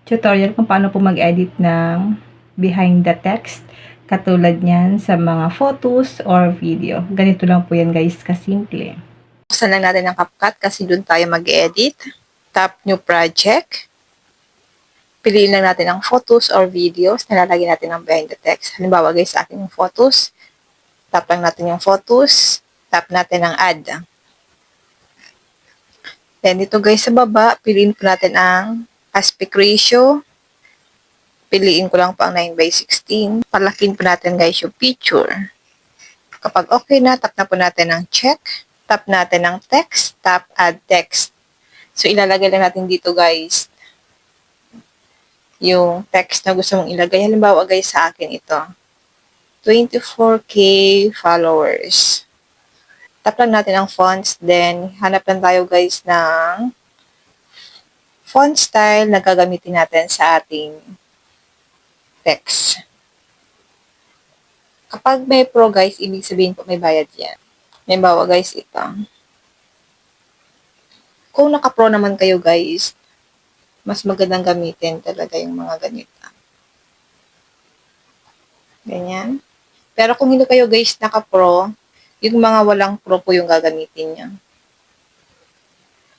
tutorial kung paano po mag-edit ng behind the text. Katulad niyan sa mga photos or video. Ganito lang po yan guys, kasimple. Buksan lang natin ang CapCut kasi doon tayo mag-edit. Tap New Project. Piliin lang natin ang photos or videos. Nalalagay natin ang behind the text. Halimbawa guys, sa akin yung photos. Tap lang natin yung photos. Tap natin ang add. Then dito guys sa baba, piliin po natin ang aspect ratio. Piliin ko lang po ang 9:16. Palakin po natin guys yung picture. Kapag okay na, tap na po natin ang check. Tap natin ang text. Tap add text. So ilalagay lang natin dito guys yung text na gusto mong ilagay. Halimbawa guys sa akin ito. 24K followers. Tap lang natin ang fonts. Then hanap lang tayo guys ng font style na gagamitin natin sa ating text. Kapag may pro guys, ibig sabihin po may bayad yan. Halimbawa guys, ito. Kung naka-pro naman kayo guys, mas magandang gamitin talaga yung mga ganito. Ganyan. Pero kung hindi kayo guys naka-pro, yung mga walang pro po yung gagamitin nyo.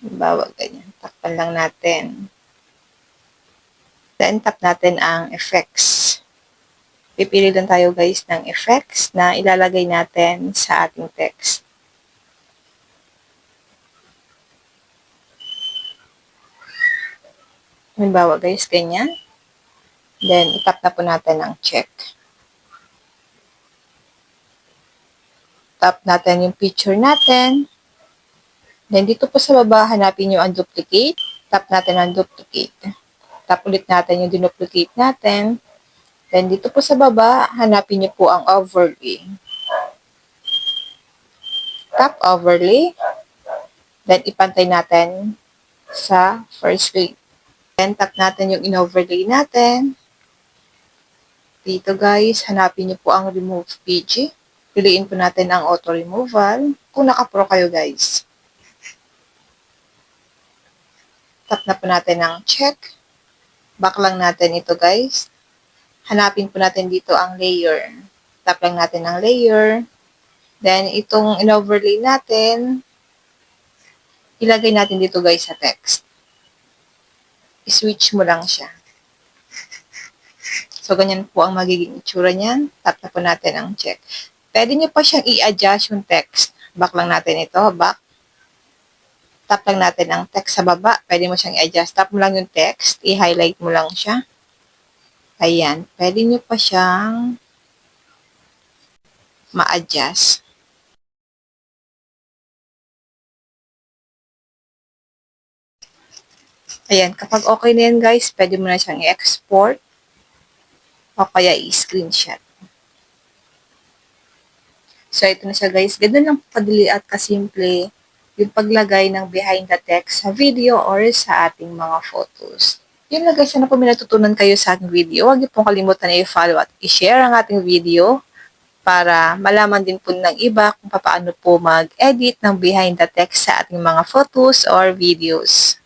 Halimbawa ganyan. Takpan lang natin. Then tap natin ang effects. Pipili lang tayo guys ng effects na ilalagay natin sa ating text. Halimbawa guys, ganyan. Then, itap na po natin ang check. Tap natin yung picture natin. Then, dito po sa baba, hanapin nyo ang duplicate. Tap natin ang duplicate. Tap ulit natin yung dinuplicate natin. Then, dito po sa baba, hanapin nyo po ang overlay. Tap overlay. Then, ipantay natin sa first clip. Then, tap natin yung in-overlay natin. Dito guys, hanapin nyo po ang remove PG. Piliin po natin ang auto removal. Kung naka-pro kayo guys. Tap na po natin ang check. Back lang natin ito guys. Hanapin po natin dito ang layer. Tap lang natin ang layer. Then, itong in-overlay natin, ilagay natin dito guys sa text. I-switch mo lang siya. So, ganyan po ang magiging itsura niyan. Tap na po natin ang check. Pwede nyo pa siyang i-adjust yung text. Back lang natin ito. Back. Tap lang natin ang text sa baba. Pwede mo siyang i-adjust. Tap mo lang yung text. I-highlight mo lang siya. Ayan. Pwede nyo pa siyang ma-adjust. Ayan. Kapag okay na yan guys, pwede mo na siyang i-export o kaya i-screenshot. So, ito na siya guys. Ganun lang kadali at kasimple yung paglagay ng behind the text sa video or sa ating mga photos. Yun na guys, sana po may natutunan kayo sa ating video. Huwag niyo pong kalimutan na i-follow at i-share ang ating video para malaman din po ng iba kung paano po mag-edit ng behind the text sa ating mga photos or videos.